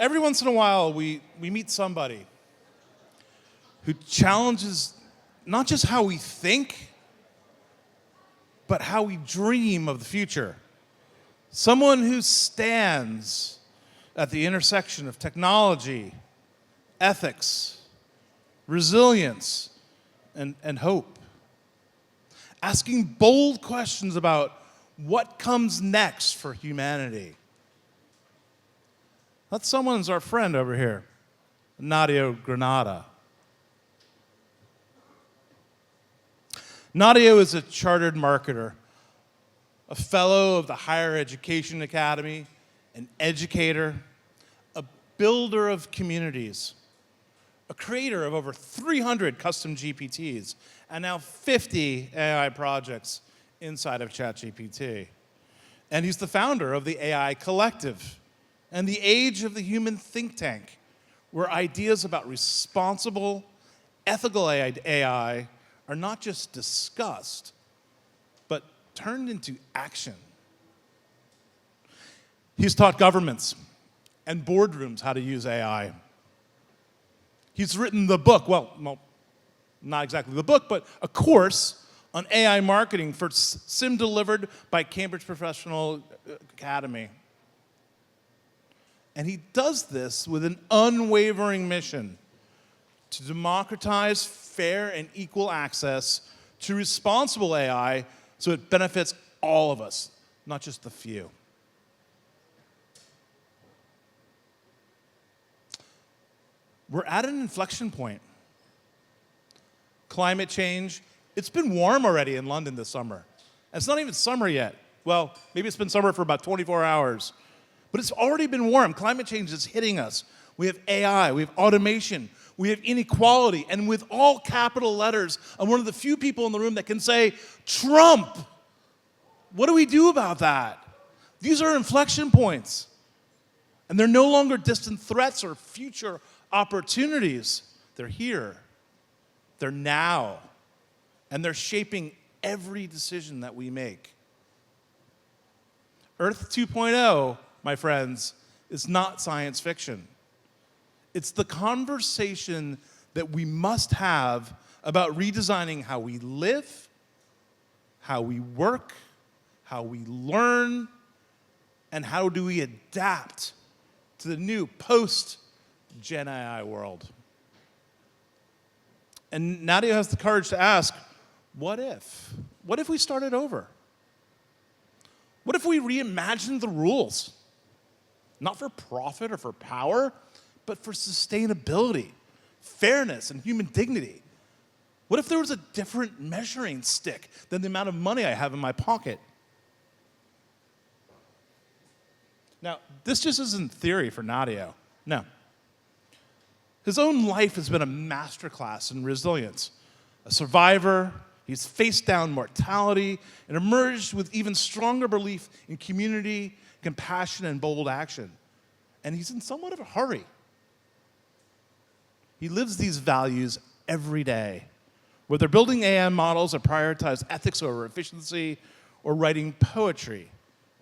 Every once in a while, we meet somebody who challenges not just how we think, but how we dream of the future. Someone who stands at the intersection of technology, ethics, resilience, and hope. Asking bold questions about what comes next for humanity. That someone's our friend over here, Nadia Granata. Nadia is a chartered marketer, a fellow of the Higher Education Academy, an educator, a builder of communities, a creator of over 300 custom GPTs, and now 50 AI projects inside of ChatGPT. And he's the founder of the AI Collective and the Age of the Human think tank, where ideas about responsible, ethical AI are not just discussed, but turned into action. He's taught governments and boardrooms how to use AI. He's written the book, well, not exactly the book, but a course on AI marketing for SIM delivered by Cambridge Professional Academy. And he does this with an unwavering mission to democratize fair and equal access to responsible AI so it benefits all of us, not just the few. We're at an inflection point. Climate change, it's been warm already in London this summer. And it's not even summer yet. Well, maybe it's been summer for about 24 hours. But it's already been warm. Climate change is hitting us. We have AI, we have automation, we have inequality, and with all capital letters, I'm one of the few people in the room that can say, Trump! What do we do about that? These are inflection points. And they're no longer distant threats or future opportunities. They're here. They're now. And they're shaping every decision that we make. Earth 2.0, my friends, is not science fiction. It's the conversation that we must have about redesigning how we live, how we work, how we learn, and how do we adapt to the new post-Gen AI world. And Nadia has the courage to ask, what if? What if we started over? What if we reimagined the rules? Not for profit or for power, but for sustainability, fairness, and human dignity. What if there was a different measuring stick than the amount of money I have in my pocket? Now, this just isn't theory for Nadia. No. His own life has been a masterclass in resilience. A survivor, he's faced down mortality and emerged with even stronger belief in community, compassion, and bold action. And he's in somewhat of a hurry. He lives these values every day, whether building AI models that prioritize ethics over efficiency, or writing poetry,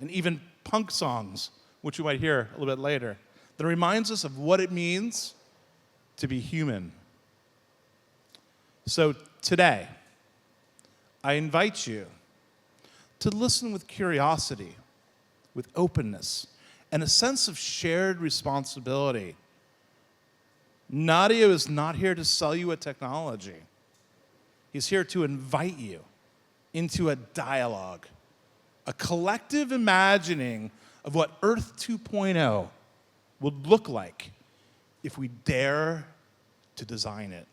and even punk songs, which we might hear a little bit later, that reminds us of what it means to be human. So today, I invite you to listen with curiosity, with openness, and a sense of shared responsibility. Nadia is not here to sell you a technology. He's here to invite you into a dialogue, a collective imagining of what Earth 2.0 would look like if we dare to design it.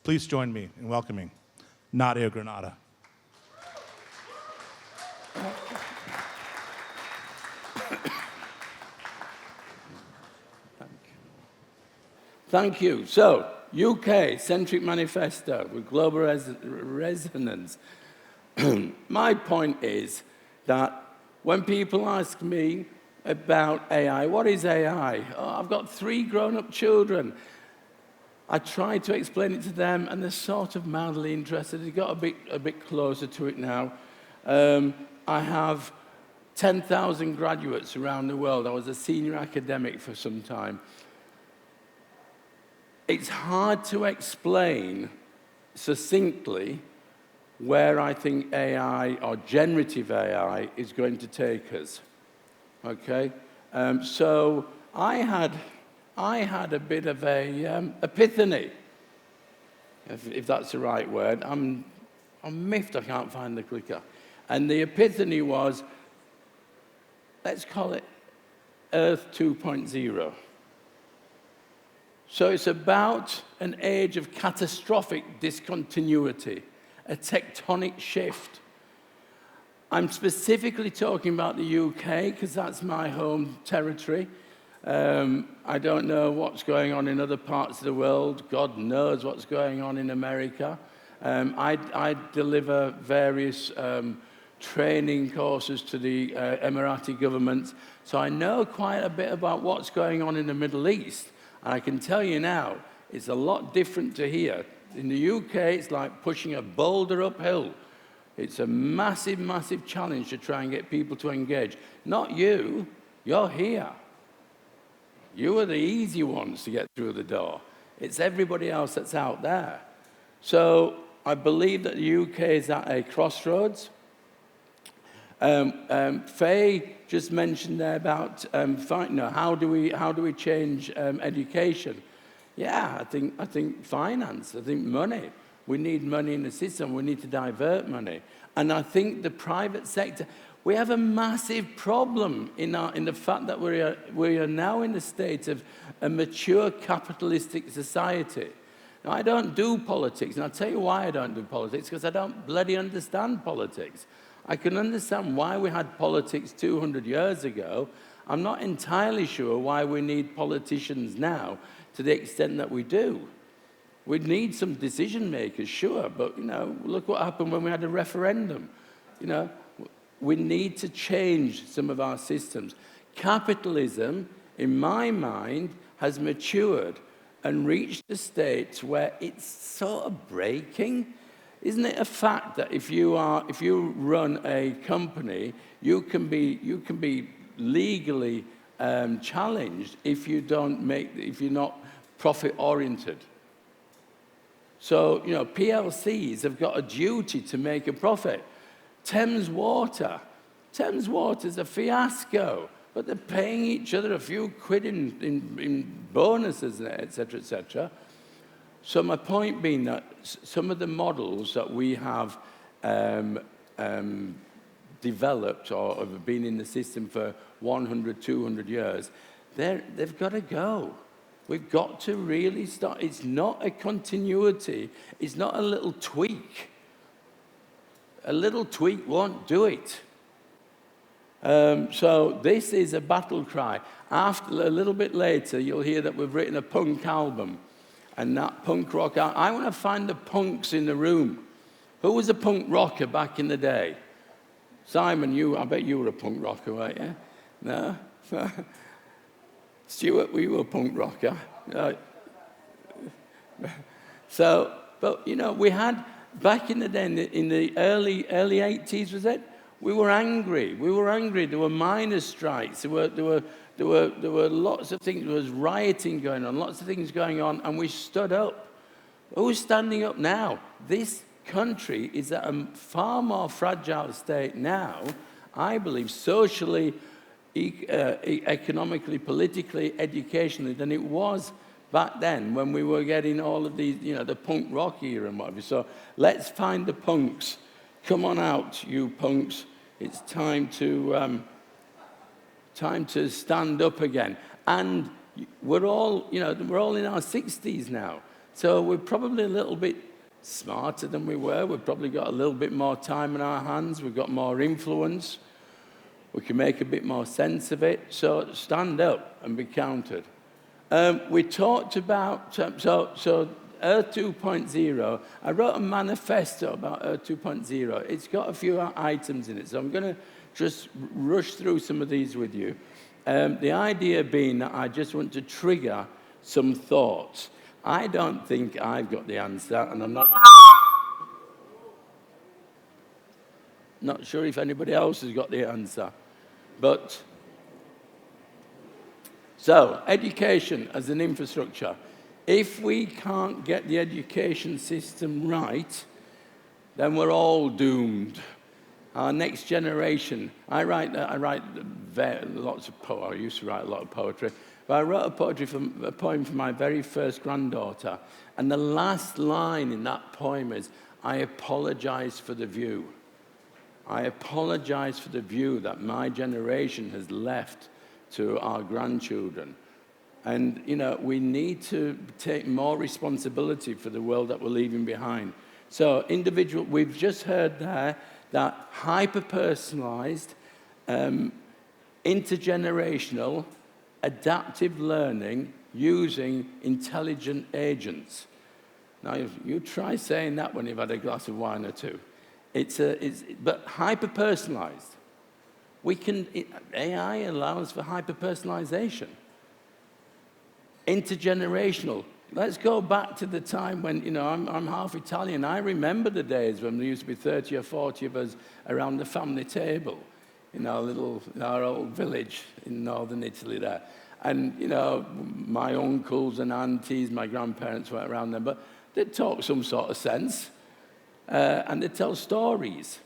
Please join me in welcoming Nadia Granata. Thank you. So, UK-centric manifesto with global resonance. My point is that when people ask me about AI, what is AI? Oh, I've got 3 grown-up children. I try to explain it to them, and they're sort of mildly interested. They got a bit closer to it now. I have 10,000 graduates around the world. I was a senior academic for some time. It's hard to explain succinctly where I think AI or generative AI is going to take us. Okay? So I had a bit of a epiphany, if that's the right word. I'm miffed I can't find the clicker. And the epiphany was, let's call it Earth 2.0. So it's about an age of catastrophic discontinuity, a tectonic shift. I'm specifically talking about the UK because that's my home territory. I don't know what's going on in other parts of the world. God knows what's going on in America. I deliver various training courses to the Emirati government, so I know quite a bit about what's going on in the Middle East. And I can tell you now, it's a lot different to here. In the UK, it's like pushing a boulder uphill. It's a massive, massive challenge to try and get people to engage. Not you, you're here. You are the easy ones to get through the door. It's everybody else that's out there. So I believe that the UK is at a crossroads. Faye just mentioned there about how do we change education? Yeah, I think finance. I think money. We need money in the system. We need to divert money. And I think the private sector. We have a massive problem in the fact that we are now in the state of a mature capitalistic society. Now, I don't do politics, and I'll tell you why I don't do politics, because I don't bloody understand politics. I can understand why we had politics 200 years ago. I'm not entirely sure why we need politicians now to the extent that we do. We need some decision makers, sure, but look what happened when we had a referendum. We need to change some of our systems. Capitalism, in my mind, has matured and reached a state where it's sort of breaking. Isn't it a fact that if you run a company, you can be legally challenged if you're not profit-oriented? So PLCs have got a duty to make a profit. Thames Water's a fiasco, but they're paying each other a few quid in bonuses, et cetera, et cetera. So my point being that some of the models that we have developed or have been in the system for 100, 200 years, they've got to go. We've got to really start. It's not a continuity. It's not a little tweak. A little tweak won't do it. So this is a battle cry. A little bit later, you'll hear that we've written a punk album. And that punk rock, I want to find the punks in the room. Who was a punk rocker back in the day? Simon, I bet you were a punk rocker, weren't you? No? Stuart, were you a punk rocker? But we had, back in the day, in the early 80s, was it? We were angry. There were miners' strikes. There were lots of things. There was rioting going on, lots of things going on, and we stood up. Who's standing up now? This country is at a far more fragile state now, I believe, socially, economically, politically, educationally, than it was back then when we were getting all of these, the punk rock era and whatever. So let's find the punks. Come on out, you punks. It's time to stand up again. And we're all in our 60s now. So we're probably a little bit smarter than we were. We've probably got a little bit more time in our hands. We've got more influence. We can make a bit more sense of it. So stand up and be counted. We talked about, so Earth 2.0. I wrote a manifesto about Earth 2.0. It's got a few items in it, so I'm going to just rush through some of these with you. The idea being that I just want to trigger some thoughts. I don't think I've got the answer, and I'm not sure if anybody else has got the answer. But, so, education as an infrastructure. If we can't get the education system right, then we're all doomed. Our next generation, I write lots of poetry. I used to write a lot of poetry. But I wrote a poem for my very first granddaughter. And the last line in that poem is, I apologize for the view. I apologize for the view that my generation has left to our grandchildren. And, you know, we need to take more responsibility for the world that we're leaving behind. So we've just heard there that hyper-personalized, intergenerational, adaptive learning using intelligent agents. Now, you try saying that when you've had a glass of wine or two. But hyper-personalized. AI allows for hyper-personalization. Intergenerational. Let's go back to the time when, you know, I'm half Italian. I remember the days when there used to be 30 or 40 of us around the family table in our old village in northern Italy there. And, you know, my uncles and aunties, my grandparents were around them, but they'd talk some sort of sense, and they'd tell stories.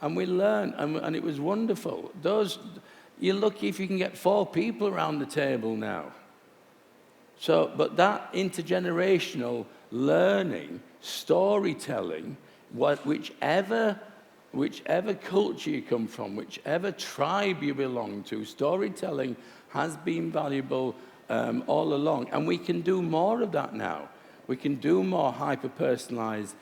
And we learned, and it was wonderful. You're lucky if you can get 4 people around the table now. So, but that intergenerational learning, storytelling, whichever culture you come from, whichever tribe you belong to, storytelling has been valuable all along. And we can do more of that now. We can do more hyper-personalized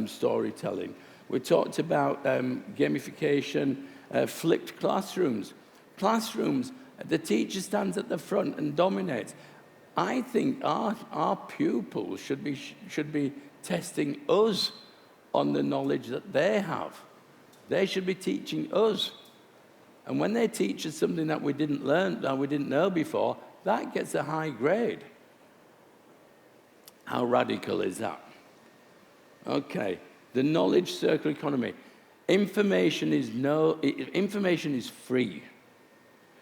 storytelling. We talked about gamification, flipped classrooms. Classrooms, the teacher stands at the front and dominates. I think our pupils should be testing us on the knowledge that they have. They should be teaching us. And when they teach us something that we didn't learn, that we didn't know before, that gets a high grade. How radical is that? Okay, the knowledge circular economy. Information is free.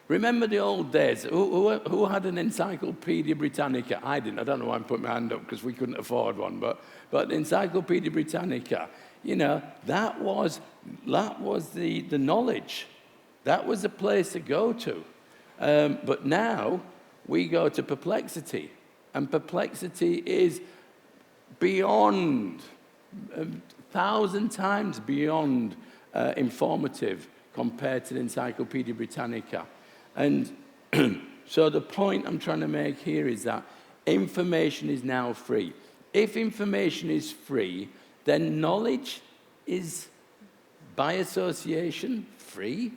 Remember the old days? Who had an Encyclopedia Britannica? I didn't. I don't know why I'm putting my hand up because we couldn't afford one. But Encyclopedia Britannica, you know, that was the knowledge. That was the place to go to. But now we go to Perplexity, and Perplexity is beyond, 1,000 times beyond informative compared to the Encyclopedia Britannica. And so the point I'm trying to make here is that information is now free. If information is free, then knowledge is, by association, free.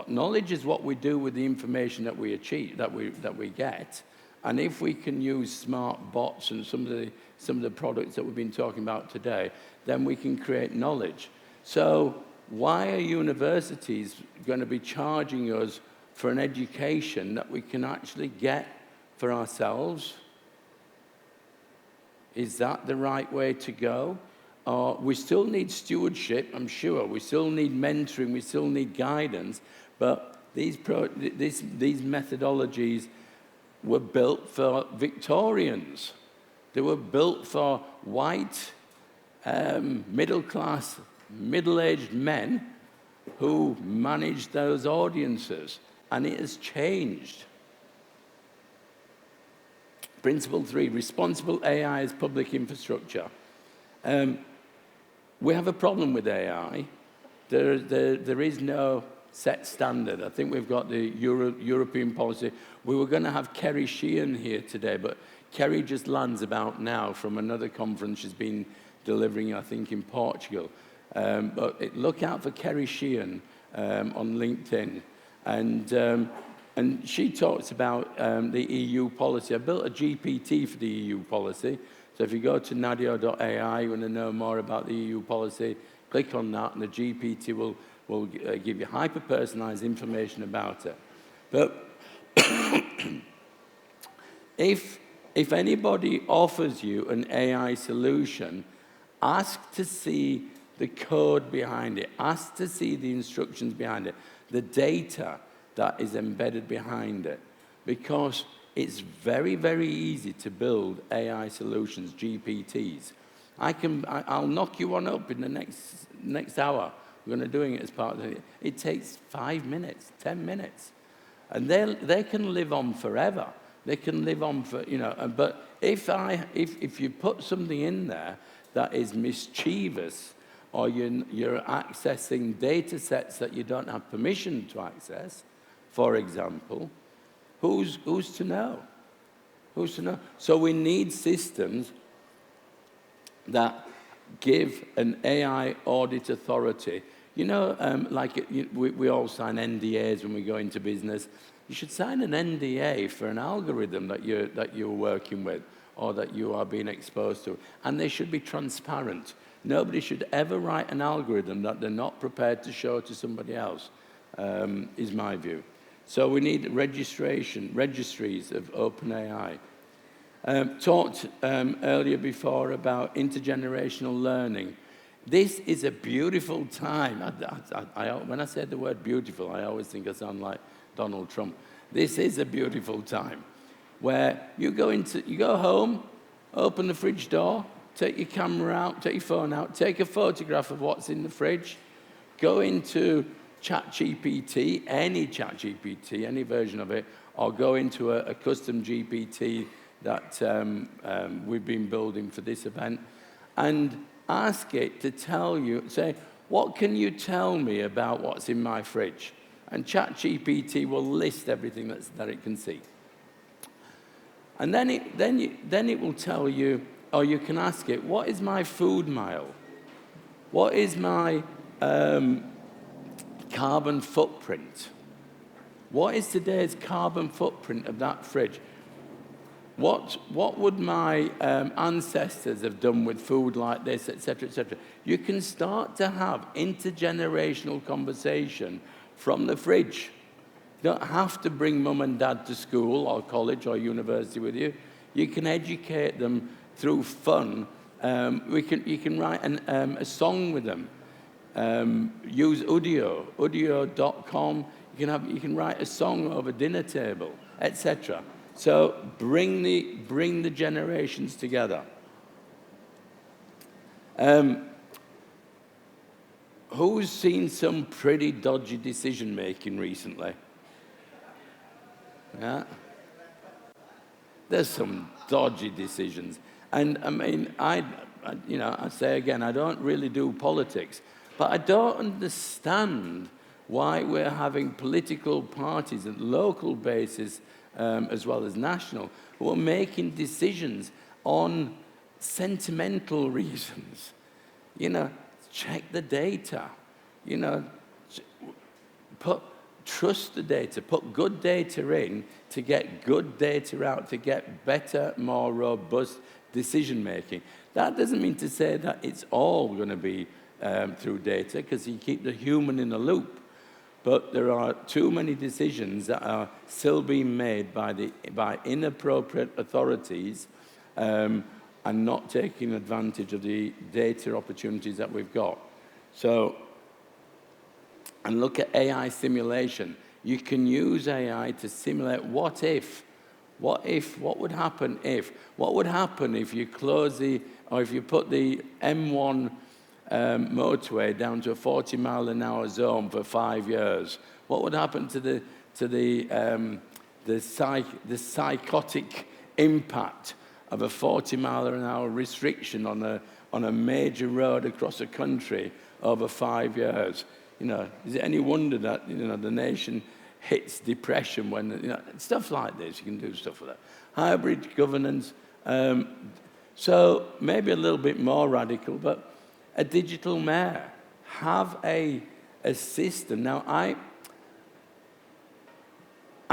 Knowledge is what we do with the information that we achieve, that we get. And if we can use smart bots and some of the products that we've been talking about today, then we can create knowledge. So why are universities going to be charging us for an education that we can actually get for ourselves? Is that the right way to go? We still need stewardship, I'm sure. We still need mentoring. We still need guidance. But these methodologies were built for Victorians. They were built for white, middle-class, middle-aged men who managed those audiences. And it has changed. Principle 3, responsible AI as public infrastructure. We have a problem with AI. There is no set standard. I think we've got the European policy. We were going to have Kerry Sheehan here today, but Kerry just lands about now from another conference she's been delivering, I think, in Portugal. But look out for Kerry Sheehan on LinkedIn. And she talks about the EU policy. I built a GPT for the EU policy. So if you go to nadio.ai, you want to know more about the EU policy, click on that, and the GPT will give you hyper-personalized information about it. But if anybody offers you an AI solution, ask to see the code behind it. Ask to see the instructions behind it. the data that is embedded behind it. Because it's very, very easy to build AI solutions, GPTs. I'll knock you one up in the next hour. We're going to doing it as part of it. It takes 5 minutes, 10 minutes. And they can live on forever. They can live on for, but if you put something in there that is mischievous, or you're accessing data sets that you don't have permission to access, for example, who's to know? Who's to know? So we need systems that give an AI audit authority. We all sign NDAs when we go into business. You should sign an NDA for an algorithm that you're working with or that you are being exposed to. And they should be transparent. Nobody should ever write an algorithm that they're not prepared to show to somebody else, is my view. So we need registries of OpenAI. Talked earlier before about intergenerational learning. This is a beautiful time. When I say the word beautiful, I always think I sound like Donald Trump. This is a beautiful time where you go home, open the fridge door, take your camera out, take your phone out, take a photograph of what's in the fridge, go into ChatGPT, any ChatGPT, any version of it, or go into a custom GPT that we've been building for this event, and ask it to tell you, say, what can you tell me about what's in my fridge? And ChatGPT will list everything that it can see. And then it will tell you, or you can ask it, what is my food mile? What is my carbon footprint? What is today's carbon footprint of that fridge? What would my ancestors have done with food like this, et cetera, et cetera? You can start to have intergenerational conversation from the fridge. You don't have to bring mum and dad to school or college or university with you. You can educate them through fun. You can write a song with them. Use udio.com. You can write a song over dinner table, etc. So bring the generations together. Who's seen some pretty dodgy decision making recently? Yeah. There's some dodgy decisions. And I mean, I say again, I don't really do politics, but I don't understand why we're having political parties at local basis as well as national who are making decisions on sentimental reasons. Check the data. Trust the data. Put good data in to get good data out, to get better, more robust decision making. That doesn't mean to say that it's all going to be through data, because you keep the human in the loop. But there are too many decisions that are still being made by inappropriate authorities and not taking advantage of the data opportunities that we've got. So, and look at AI simulation. You can use AI to simulate what if. What would happen if? What would happen if you if you put the M1 motorway down to a 40-mile-an-hour zone for 5 years? What would happen to the psychotic impact of a 40-mile-an-hour restriction on a major road across a country over 5 years? Is it any wonder that the nation hits depression when stuff like this? You can do stuff with that. Hybrid governance. So maybe a little bit more radical, but a digital mayor. Have a system. Now I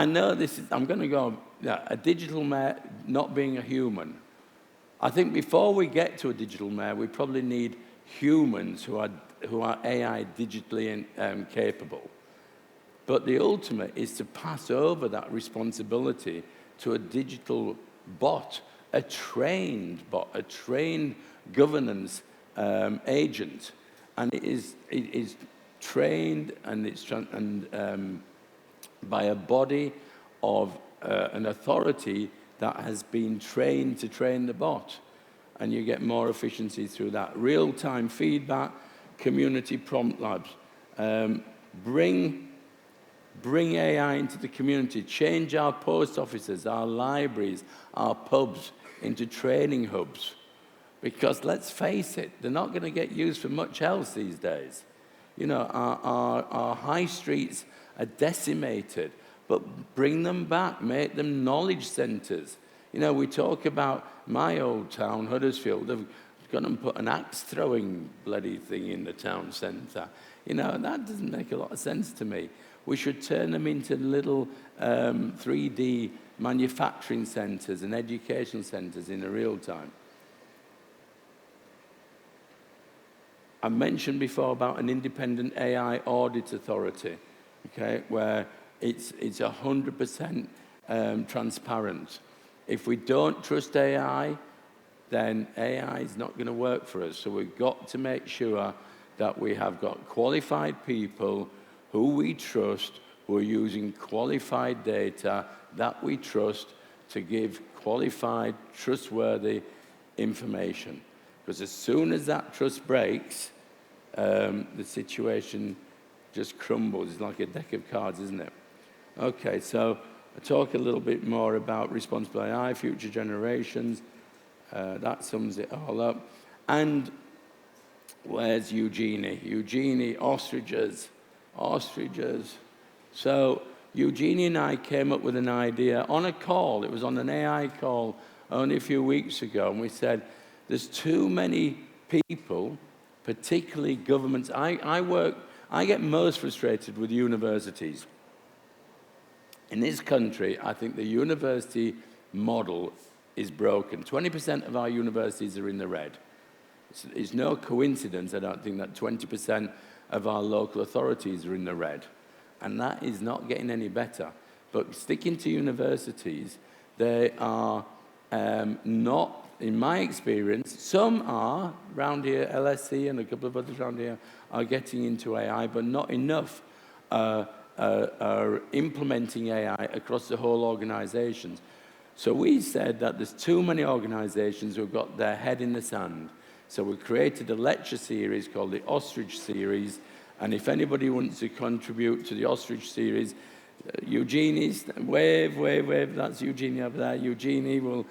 know this is. I'm going to go. A digital mayor not being a human. I think before we get to a digital mayor, we probably need humans who are AI digitally capable. But the ultimate is to pass over that responsibility to a digital bot, a trained bot, a trained governance agent. And it is trained and by a body of an authority that has been trained to train the bot. And you get more efficiency through that. Real-time feedback, community prompt labs. Bring AI into the community. Change our post offices, our libraries, our pubs into training hubs. Because let's face it, they're not going to get used for much else these days. You know, our high streets are decimated, but bring them back, make them knowledge centres. You know, we talk about my old town, Huddersfield. They've gone and put an axe-throwing bloody thing in the town centre. You know, that doesn't make a lot of sense to me. We should turn them into little 3D manufacturing centres and education centres in the real time. I mentioned before about an independent AI audit authority, okay, where it's 100% transparent. If we don't trust AI, then AI is not going to work for us. So we've got to make sure that we have got qualified people who we trust, who are using qualified data that we trust to give qualified, trustworthy information. Because as soon as that trust breaks, the situation just crumbles. It's like a deck of cards, isn't it? Okay, so I'll talk a little bit more about responsible AI, future generations. That sums it all up. And where's Eugenie? Eugenie, ostriches. So Eugenie and I came up with an idea on a call. It was on an AI call only a few weeks ago, and we said, there's too many people, particularly governments. I get most frustrated with universities. In this country, I think the university model is broken. 20% of our universities are in the red. It's no coincidence, I don't think, that 20% of our local authorities are in the red. And that is not getting any better. But sticking to universities, they are not, in my experience, some are, around here, LSE and a couple of others around here, are getting into AI, but not enough are implementing AI across the whole organizations. So we said that there's too many organizations who've got their head in the sand. So we created a lecture series called the Ostrich Series, and if anybody wants to contribute to the Ostrich Series, Eugenie, wave, that's Eugenie over there. Eugenie will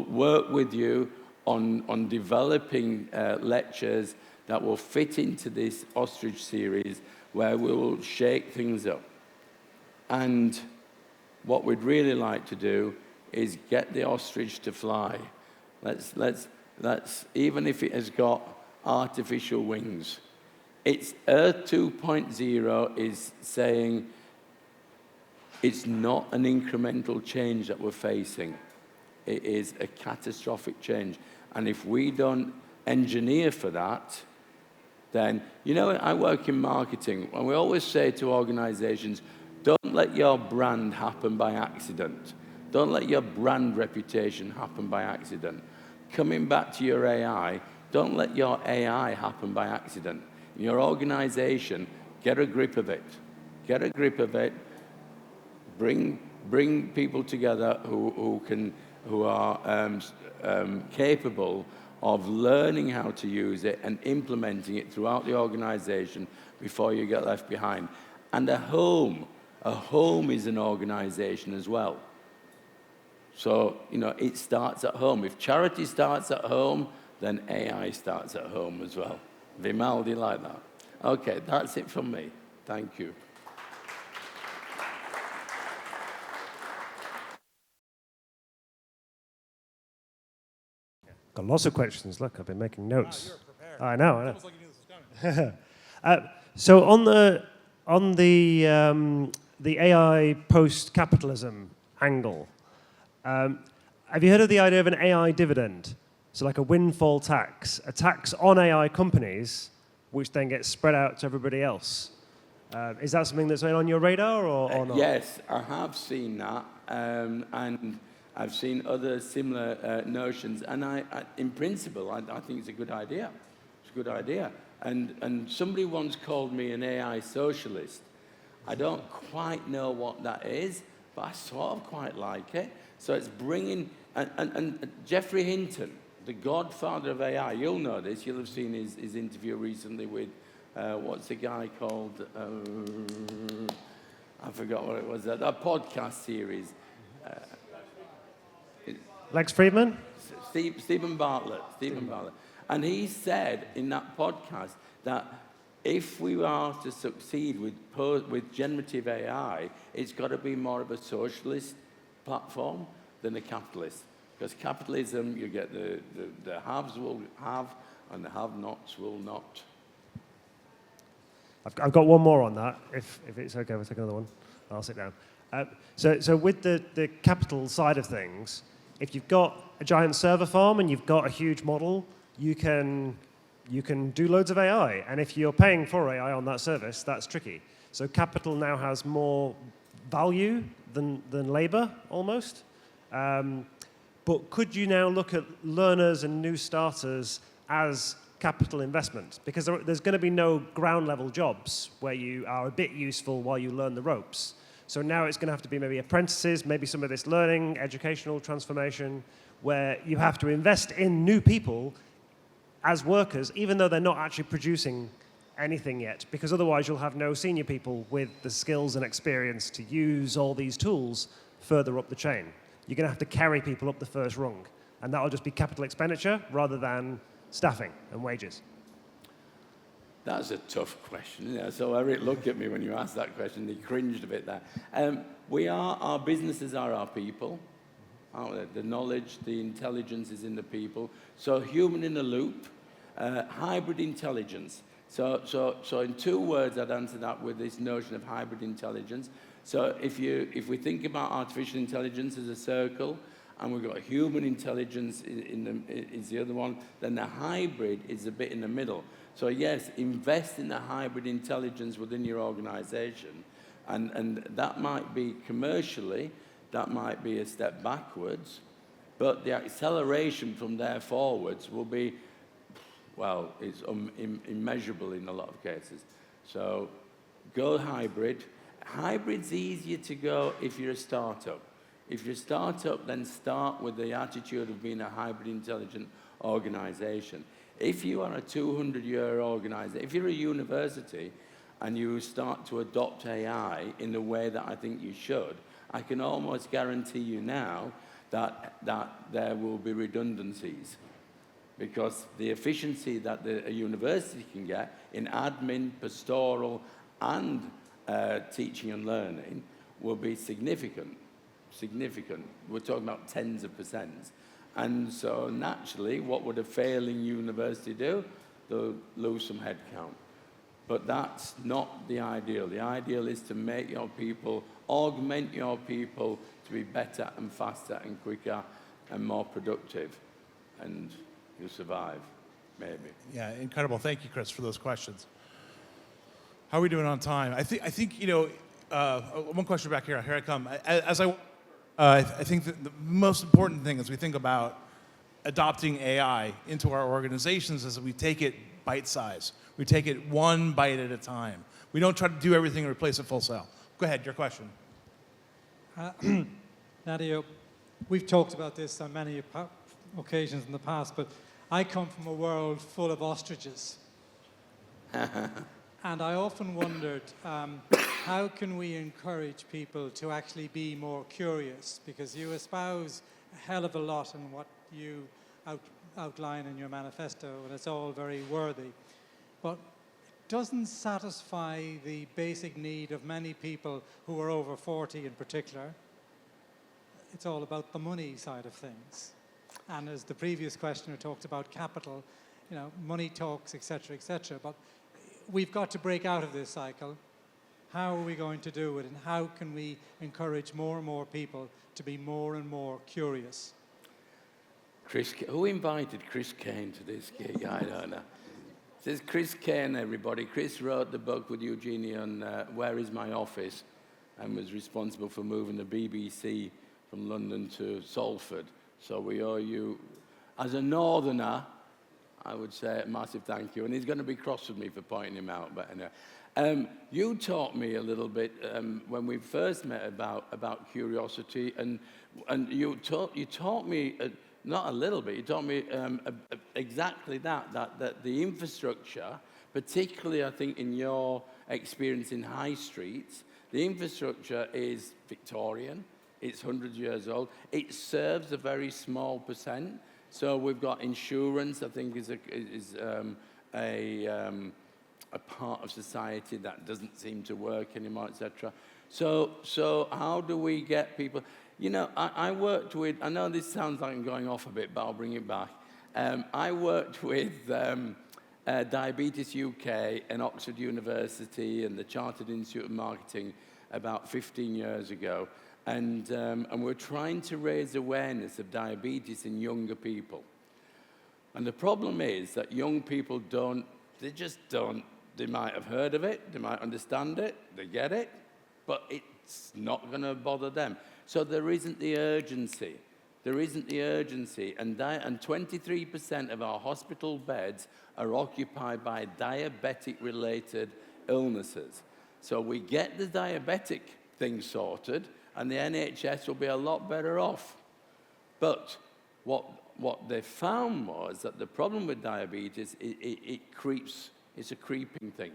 work with you on developing lectures that will fit into this Ostrich Series, where we will shake things up. And what we'd really like to do is get the ostrich to fly. Let's even if it has got artificial wings. It's Earth 2.0 is saying it's not an incremental change that we're facing. It is a catastrophic change. And if we don't engineer for that, then, you know, I work in marketing, and we always say to organizations, don't let your brand happen by accident. Don't let your brand reputation happen by accident. Coming back to your AI, don't let your AI happen by accident. In your organization, get a grip of it. Get a grip of it. Bring people together who are capable of learning how to use it and implementing it throughout the organization before you get left behind. And a home is an organization as well. So, you know, it starts at home. If charity starts at home, then AI starts at home as well. Vimaldi like that. Okay, that's it from me. Thank you. Got lots of questions. Look, I've been making notes. You're prepared. I know. Almost like you knew this was coming. So on the AI post-capitalism angle, have you heard of the idea of an AI dividend? So like a windfall tax, a tax on AI companies, which then gets spread out to everybody else. Is that something that's on your radar or not? Yes, I have seen that, and I've seen other similar notions. And in principle, I think it's a good idea. It's a good idea. And somebody once called me an AI socialist. I don't quite know what that is, but I sort of quite like it. So it's bringing, and Geoffrey Hinton, the godfather of AI, you'll know this, you'll have seen his interview recently with, what's the guy called? I forgot what it was, that podcast series. Lex Friedman? Stephen Bartlett. And he said in that podcast that if we are to succeed with generative AI, it's got to be more of a socialist platform than a capitalist. Because capitalism, you get the haves will have and the have-nots will not. I've got one more on that, if it's okay, we'll take another one. I'll sit down. So with the capital side of things, if you've got a giant server farm and you've got a huge model, you can do loads of AI. And if you're paying for AI on that service, that's tricky. So capital now has more value than labor, almost. But could you now look at learners and new starters as capital investment? Because there's going to be no ground-level jobs where you are a bit useful while you learn the ropes. So now it's going to have to be maybe apprentices, maybe some of this learning, educational transformation, where you have to invest in new people as workers, even though they're not actually producing anything yet, because otherwise you'll have no senior people with the skills and experience to use all these tools further up the chain. You're going to have to carry people up the first rung, and that'll just be capital expenditure rather than staffing and wages. That's a tough question. Yeah. So Eric looked at me when you asked that question. He cringed a bit there. Our businesses are our people. The knowledge, the intelligence is in the people. So human in the loop, hybrid intelligence. So in 2 words, I'd answer that with this notion of hybrid intelligence. So if we think about artificial intelligence as a circle, and we've got human intelligence is the other one, then the hybrid is a bit in the middle. So yes, invest in the hybrid intelligence within your organization, and that might be commercially, that might be a step backwards, but the acceleration from there forwards will be, well, it's immeasurable in a lot of cases. So go hybrid. Hybrid's easier to go if you're a startup. If you're a startup, then start with the attitude of being a hybrid intelligent organization. If you are a 200-year organization, if you're a university and you start to adopt AI in the way that I think you should, I can almost guarantee you now that there will be redundancies, because the efficiency that a university can get in admin, pastoral, and teaching and learning will be significant. We're talking about tens of percents. And so naturally, what would a failing university do? They'll lose some headcount. But that's not the ideal. The ideal is to make your people, augment your people to be better and faster and quicker and more productive. And you'll survive, maybe. Yeah, incredible. Thank you, Chris, for those questions. How are we doing on time? I think one question back here. Here I come. I think that the most important thing as we think about adopting AI into our organizations is that we take it bite-sized. We take it one bite at a time. We don't try to do everything and replace it full sale. Go ahead, your question. Nadia, we've talked about this on many occasions in the past, but I come from a world full of ostriches. And I often wondered, how can we encourage people to actually be more curious? Because you espouse a hell of a lot in what you outline in your manifesto, and it's all very worthy. But it doesn't satisfy the basic need of many people who are over 40 in particular. It's all about the money side of things. And as the previous questioner talked about capital, money talks, et cetera, but we've got to break out of this cycle. How are we going to do it, and how can we encourage more and more people to be more and more curious? Who invited Chris Kane to this gig? I don't know. This is Chris Kane, everybody. Chris wrote the book with Eugenie on Where Is My Office, and was responsible for moving the BBC from London to Salford. So we owe you, as a northerner, I would say a massive thank you. And he's going to be cross with me for pointing him out, but anyway. You taught me a little bit when we first met about curiosity, and you taught me not a little bit. You taught me exactly that the infrastructure, particularly I think in your experience in high streets, the infrastructure is Victorian. It's 100 years old. It serves a very small percent. So we've got insurance, I think, is a part of society that doesn't seem to work anymore, etc. So how do we get people? You know, I worked with, I know this sounds like I'm going off a bit, but I'll bring it back. I worked with Diabetes UK and Oxford University and the Chartered Institute of Marketing about 15 years ago. And we're trying to raise awareness of diabetes in younger people. And the problem is that young people just don't. They might have heard of it, they might understand it, they get it, but it's not going to bother them. So there isn't the urgency. There isn't the urgency. And 23% of our hospital beds are occupied by diabetic-related illnesses. So we get the diabetic thing sorted, and the NHS will be a lot better off. But what they found was that the problem with diabetes, it creeps. It's a creeping thing,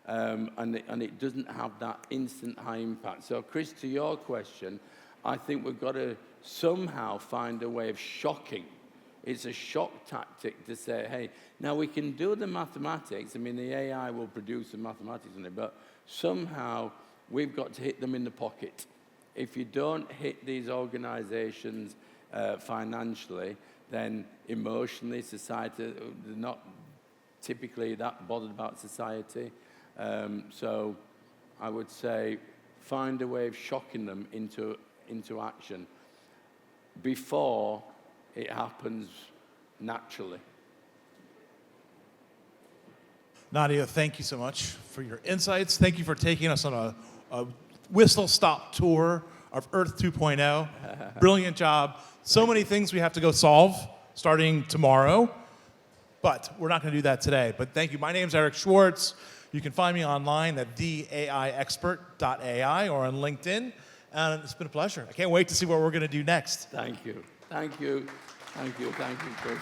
and it doesn't have that instant high impact. So, Chris, to your question, I think we've got to somehow find a way of shocking. It's a shock tactic to say, hey, now we can do the mathematics. I mean, the AI will produce the mathematics on it, but somehow we've got to hit them in the pocket. If you don't hit these organizations financially, then emotionally, society, they're not typically that bothered about society. So I would say find a way of shocking them into action before it happens naturally. Nadia, thank you so much for your insights. Thank you for taking us on a whistle-stop tour of Earth 2.0. Brilliant job. So many things we have to go solve starting tomorrow, but we're not going to do that today. But thank you. My name's Eric Schwartz. You can find me online at theaiexpert.ai or on LinkedIn. And it's been a pleasure. I can't wait to see what we're going to do next. Thank you. Thank you. Thank you. Thank you, Chris.